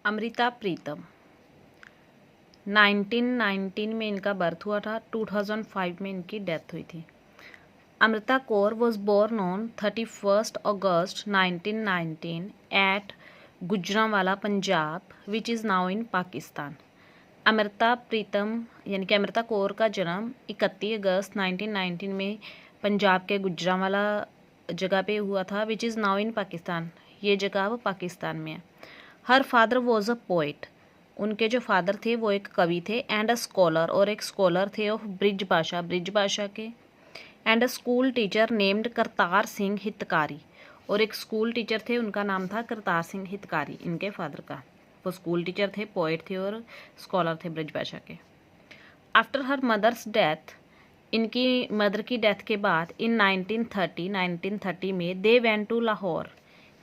अमृता प्रीतम 1919 में इनका बर्थ हुआ था। 2005 में इनकी डेथ हुई थी। Amrita Kaur was born on 31 August 1919 at Gujranwala Punjab which is now in Pakistan. Amrita Pritam यानी कि अमृता कौर का जन्म 31 अगस्त 1919 में पंजाब के गुजरांवाला जगह पे हुआ था विच इज़ नाउ इन पाकिस्तान। ये जगह अब पाकिस्तान में है। Her father was a poet. उनके जो फादर थे वो एक कवि थे एंड अ स्कॉलर और एक स्कॉलर थे ऑफ ब्रिज भाषा के and a school teacher named Kartar Singh हितकारी और एक स्कूल टीचर थे उनका नाम था करतार सिंह हितकारी इनके फादर का। वो स्कूल टीचर थे, पोइट थे और स्कॉलर थे ब्रिज भाषा के। आफ्टर हर मदर्स डेथ, इनकी मदर की डेथ के बाद इन 1930 में दे वेंट टू लाहौर,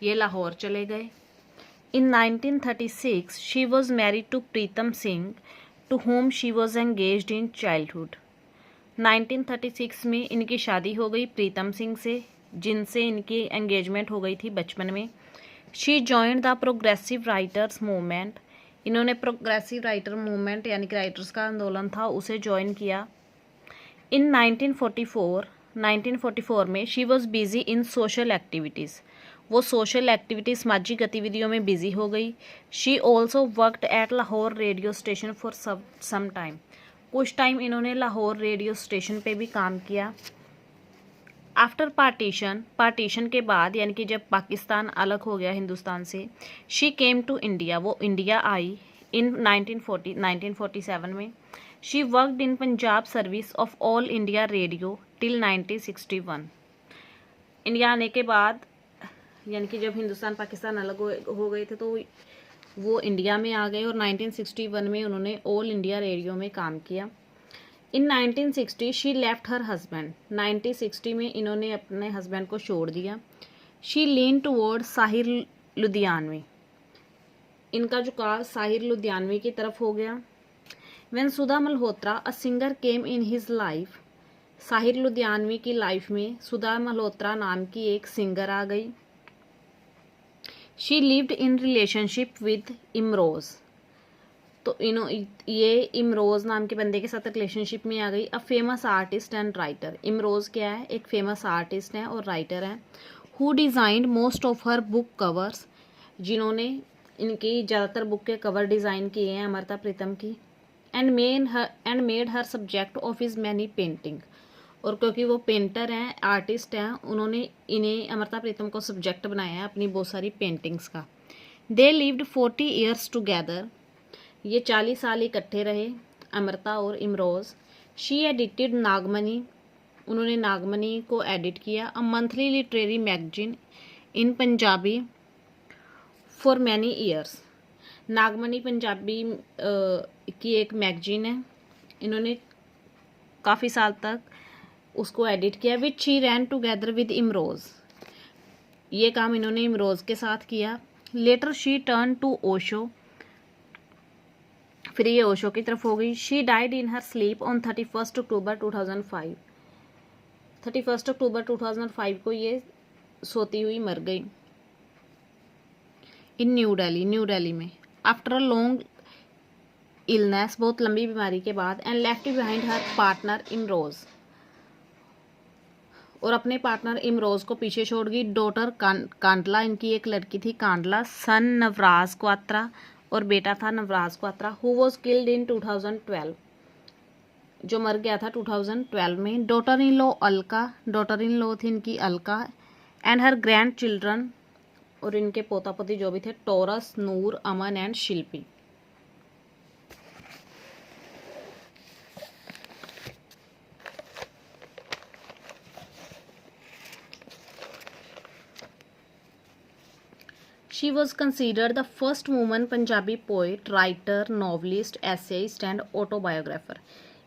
ये लाहौर चले गए। In 1936, she was married to Pritam Singh, to whom she was engaged in childhood. 1936 में इनकी शादी हो गई प्रीतम सिंह से, जिनसे इनकी एंगेजमेंट हो गई थी बचपन में। She joined the Progressive Writers Movement. इन्होंने प्रोग्रेसिव राइटर मूवमेंट यानी कि राइटर्स का आंदोलन था उसे ज्वाइन किया। In 1944 में she was busy in social activities. वो सोशल एक्टिविटी समाजी गतिविधियों में बिजी हो गई। She also worked at Lahore radio station for some time. कुछ टाइम इन्होंने लाहौर रेडियो स्टेशन पे भी काम किया। आफ्टर पार्टीशन के बाद यानी कि जब पाकिस्तान अलग हो गया हिंदुस्तान से, शी केम टू इंडिया, वो इंडिया आई इन 1947 में। She worked in Punjab service of all India radio till 1961। India आने के बाद यानी कि जब हिंदुस्तान पाकिस्तान अलग हो गए थे तो वो इंडिया में आ गए और 1961 में उन्होंने ऑल इंडिया रेडियो में काम किया। इन 1960 शी लेफ्ट हर हस्बैंड। 1960 में इन्होंने अपने हस्बैंड को छोड़ दिया। She lean toward Sahir Ludhianvi, इनका झुकाव साहिर लुधियानवी की तरफ हो गया। When Sudha Malhotra a singer came in his life, Sahir Ludhianvi की लाइफ में सुधा मल्होत्रा नाम की एक सिंगर आ गई। She lived in relationship with Imroz, तो ये इमरोज नाम के बंदे के साथ रिलेशनशिप में आ गई। A famous artist and writer, Imroz क्या है, एक फेमस आर्टिस्ट हैं और राइटर हैं। Who designed most of her book covers, जिन्होंने इनकी ज़्यादातर बुक के कवर डिज़ाइन किए हैं अमृता प्रीतम की। And made her subject of his many painting, और क्योंकि वो पेंटर हैं, आर्टिस्ट हैं, उन्होंने इन्हें अमृता प्रीतम को सब्जेक्ट बनाया है अपनी बहुत सारी पेंटिंग्स का। दे लिव्ड 40 ईयर्स टुगेदर, ये 40 साल इकट्ठे रहे अमृता और इमरोज। शी एडिटेड नागमनी, उन्होंने नागमनी को एडिट किया। A monthly literary magazine in Punjabi for many years, Nagmani Punjabi की एक मैगजीन है, इन्होंने काफ़ी साल तक उसको एडिट किया। Which she ran together with Imroz, ये काम इन्होंने इमरोज के साथ किया। Later she turn to Osho, फिर ये ओशो की तरफ हो गई। She died in her sleep on 31 October 2005, 31 October 2005 को ये सोती हुई मर गई इन न्यू दिल्ली में। आफ्टर अ लॉन्ग इलनेस, बहुत लंबी बीमारी के बाद। And left behind her partner Imroz, और अपने पार्टनर इमरोज को पीछे छोड़ गई। डॉटर कांडला, इनकी एक लड़की थी कांडला। सन नवराज क्वात्रा, और बेटा था Navraj Kwatra. Who was killed in 2012, जो मर गया था 2012 में। Daughter in law Alka, daughter in law थी इनकी Alka. And her grand children, और इनके पोता पोती जो भी थे, Taurus, Noor, Aman and Shilpi. She was considered the first woman Punjabi poet, writer, novelist, essayist and autobiographer.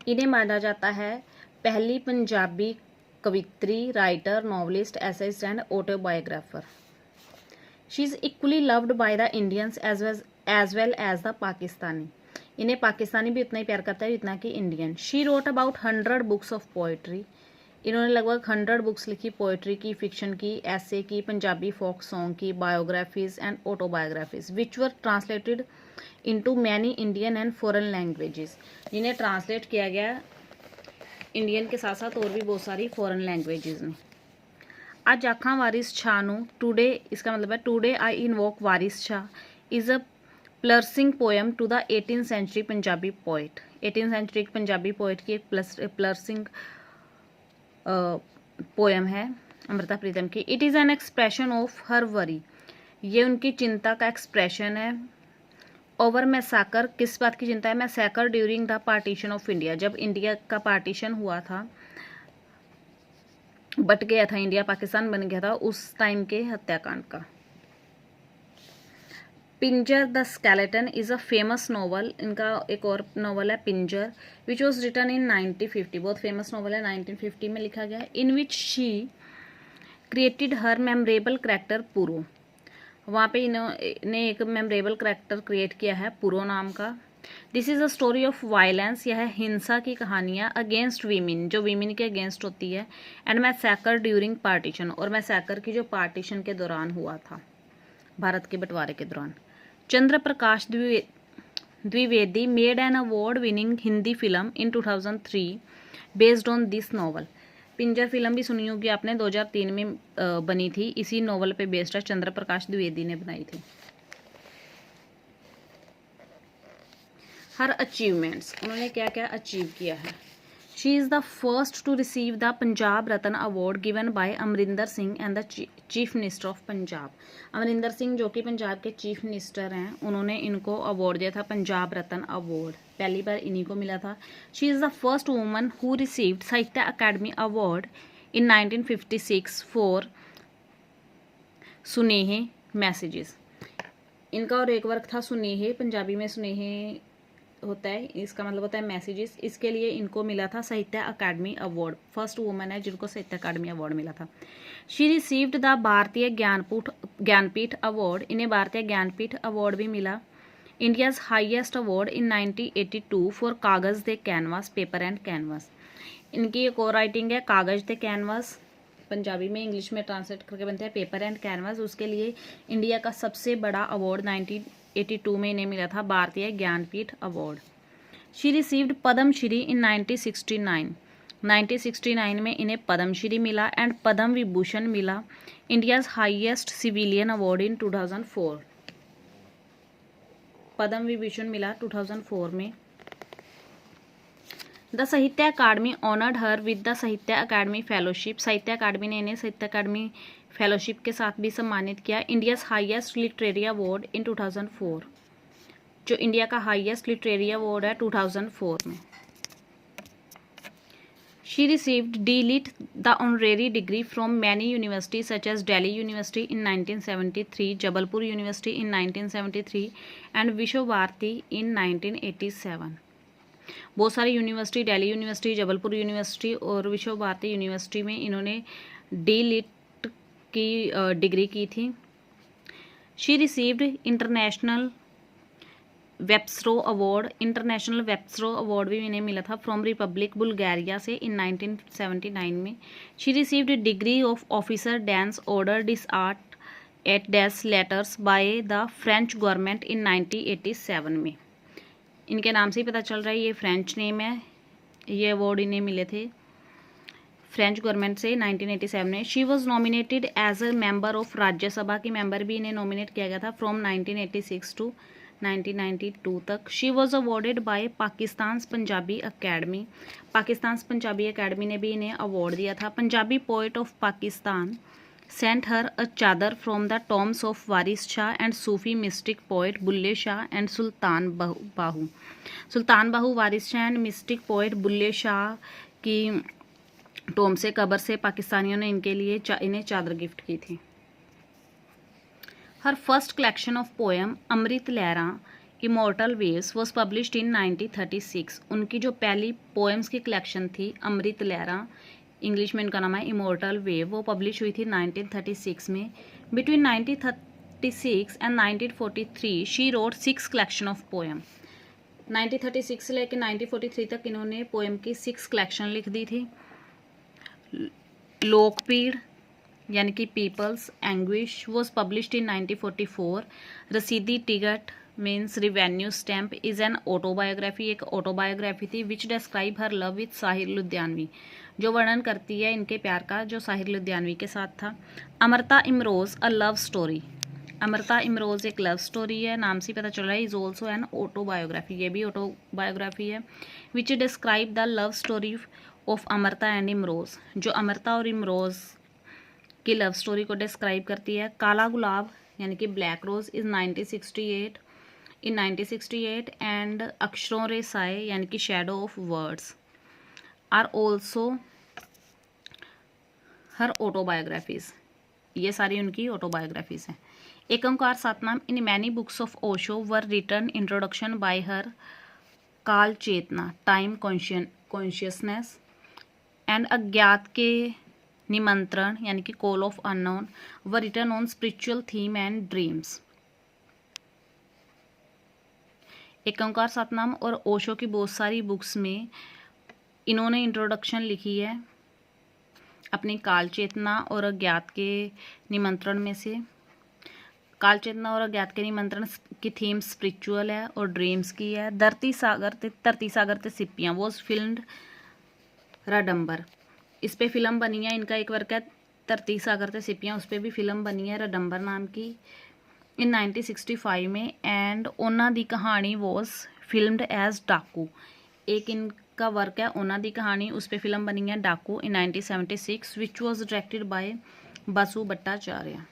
इन्हें माना जाता है पहली पंजाबी कवित्री, writer, novelist, essayist and autobiographer. She is equally loved by the Indians as well as the Pakistani, इन्हें पाकिस्तानी भी उतना ही प्यार करता है जितना कि Indian. She wrote about 100 books of poetry, इन्होंने लगभग 100 बुक्स लिखी, पोइट्री की, फिक्शन की, ऐसे की, पंजाबी फोक सॉन्ग की, biographies and autobiographies which were translated into many Indian and foreign languages, जिन्हें ट्रांसलेट किया गया इंडियन के साथ साथ और भी बहुत सारी फॉरेन लैंग्वेजेस में। आज आखा वारिस शाह नू टुडे, इसका मतलब है today I invoke Waris Shah is a piercing poem to the 18th century Punjabi poet. 18th century Punjabi poet की एक प्लर्सिंग पोएम है अमृता प्रीतम की। It is an expression of her worry, ये उनकी चिंता का एक्सप्रेशन है। ओवर मैसाकर, किस बात की चिंता है? मैसाकर during the partition of India, जब इंडिया का पार्टीशन हुआ था, बट गया था इंडिया, पाकिस्तान बन गया था, उस टाइम के हत्याकांड का। Pinjar the skeleton is a famous novel, इनका एक और नॉवल है पिंजर, विच वॉज रिटन इन 1950, बहुत फेमस नॉवल है, 1950 में लिखा गया है। In which she created her memorable character Puro, वहाँ पे इन्होंने एक मेमोरेबल करेक्टर क्रिएट किया है पुरो नाम का। This is a story of violence, यह हिंसा की कहानियाँ अगेंस्ट वीमेन, जो वीमेन के अगेंस्ट होती है, एंड मैसाकर ड्यूरिंग पार्टीशन, और मैसाकर की जो पार्टीशन के दौरान हुआ था, भारत के बंटवारे के दौरान। Chandra Prakash Dwivedi made an award winning Hindi film in 2003 based on this novel. Pinjar film भी सुनी होगी आपने, 2003 में बनी थी, इसी नॉवल पे बेस्ड है, चंद्र प्रकाश द्विवेदी ने बनाई थी। हर अचीवमेंट्स, उन्होंने क्या क्या अचीव किया है। She is the first to receive the Punjab Ratna award given by Amarinder Singh and the chief minister of Punjab. Amarinder Singh जो कि पंजाब के चीफ मिनिस्टर हैं, उन्होंने इनको अवार्ड दिया था पंजाब रत्न अवार्ड, पहली बार इन्हीं को मिला था। She is the first woman who received साहित्य अकादमी अवार्ड इन 1956 फॉर सुनेहे मैसेजेस। इनका और एक वर्क था सुनेहे, पंजाबी में सुनेहे होता है, इसका मतलब होता है मैसेजेस, इसके लिए इनको मिला था साहित्य अकादमी अवार्ड, फर्स्ट वुमन है जिनको साहित्य अकादमी अवार्ड मिला था। शी रिसीव्ड द भारतीय ज्ञानपीठ अवार्ड, इन्हें भारतीय ज्ञानपीठ अवार्ड भी मिला। India's highest award in 1982 for कागज़ दे कैनवास, पेपर एंड कैनवास। इनकी एक और राइटिंग है कागज़ दे कैनवास, पंजाबी में इंग्लिश में ट्रांसलेट करके बनते हैं पेपर एंड कैनवास, उसके लिए इंडिया का सबसे बड़ा अवार्ड 1982 में इन्हें मिला था, Bharatiya Jnanpith award. She received Padma Shri in 1969 में इन्हें पद्मश्री मिला एंड पद्म विभूषण मिला, India's highest civilian award in 2004, Padma Vibhushan मिला 2004 में। The Sahitya Akademi honoured her with the Sahitya Akademi fellowship, साहित्य अकादमी ने इन्हें साहित्य अकादमी फेलोशिप के साथ भी सम्मानित किया। India's highest literary award in 2004, जो इंडिया का हाईएस्ट लिटरेरी अवार्ड है 2004 में। She received DLitt the honorary degree from many university such as Delhi university in 1973, Jabalpur university in 1973 and Vishwa Bharati in 1987। बहुत सारी university, Delhi university, Jabalpur university और विश्व भारती यूनिवर्सिटी में इन्होंने डी.लिट की डिग्री की थी। शी रिसीव्ड इंटरनेशनल वेब्स्ट्रो अवार्ड भी इन्हें मिला था फ्रॉम रिपब्लिक बुल्गारिया से इन 1979 में। She received degree of officer dans order des art et des letters by the French government in 1987 में। इनके नाम से ही पता चल रहा है ये फ्रेंच नेम है, ये अवार्ड इन्हें मिले थे फ्रेंच गवर्नमेंट से 1987 में। She was nominated as a member of Rajya Sabha की मेंबर भी इन्हें नॉमिनेट किया गया था फ्रॉम 1986 टू 1992 तक। She was awarded by Pakistan Punjabi academy, Pakistan Punjabi academy ने भी इन्हें अवार्ड दिया था। Punjabi poet of Pakistan sent her a chadar from the tombs of Waris Shah and Sufi mystic poet Bulleh Shah and Sultan Bahu Waris Shah and mystic poet Bulleh Shah की टॉम से कब्र से पाकिस्तानियों ने इनके लिए इन्हें चादर गिफ्ट की थी। हर फर्स्ट कलेक्शन ऑफ पोएम अमृत लहरा इमोर्टल वेव्स वॉज पब्लिश्ड इन 1936। उनकी जो पहली पोएम्स की कलेक्शन थी अमृत लहरा, इंग्लिश में इनका नाम है इमोर्टल वेव, वो पब्लिश हुई थी 1936 में। Between 1936 and 1943 she wrote 6 collection of poem. 1936 से लेकर 1943 तक इन्होंने पोएम की 6 कलेक्शन लिख दी थी। लोकपीड़ यानी कि peoples anguish was published in 1944। Raseedi ticket means revenue stamp is an autobiography, एक ऑटोबायोग्राफी थी which describe her love with Sahir Ludhianvi, जो वर्णन करती है इनके प्यार का जो साहिर लुधियानवी के साथ था। Amrita Imroz a love story, Amrita Imroz एक लव स्टोरी है, नाम से पता चल रहा है। इज़ ऑल्सो एन ऑटोबायोग्राफी, ये भी ऑटोबायोग्राफी है। विच describe the love story of Amrita and Imroz, जो अमृता और इमरोज़ की लव स्टोरी को डिस्क्राइब करती है। काला गुलाब यानी कि ब्लैक रोज़ इज़ 1968 एंड अक्षरों रे साए यानी कि shadow of words are also her autobiographies, ये सारी उनकी ऑटोबायोग्राफीज़ हैं। Ek Onkar Satnam in many books of Osho were written introduction by her Kaal Chetna time consciousness and अज्ञात के निमंत्रण यानी कि call of unknown were return on spiritual theme and dreams. एक ओंकार सतनाम और ओशो की बहुत सारी बुक्स में इन्होंने इंट्रोडक्शन लिखी है अपनी काल चेतना और अज्ञात के निमंत्रण में से। काल चेतना और अज्ञात के निमंत्रण की थीम स्पिरिचुअल है और ड्रीम्स की है। धरती सागर ते सिप्पियाँ वॉज फिल्म्ड रडम्बर, इस पे फिल्म बनी है। इनका एक वर्क है धरती सागर ते सिप्पियाँ, उस पर भी फिल्म बनी है रडम्बर नाम की इन 1965 में। एंड ओना दी कहानी वॉज फिल्म्ड एज डाकू, एक इनका वर्क है ओना दी कहानी, उस पर फिल्म बनी है डाकू इन 1976 which was directed by Basu Bhattacharya.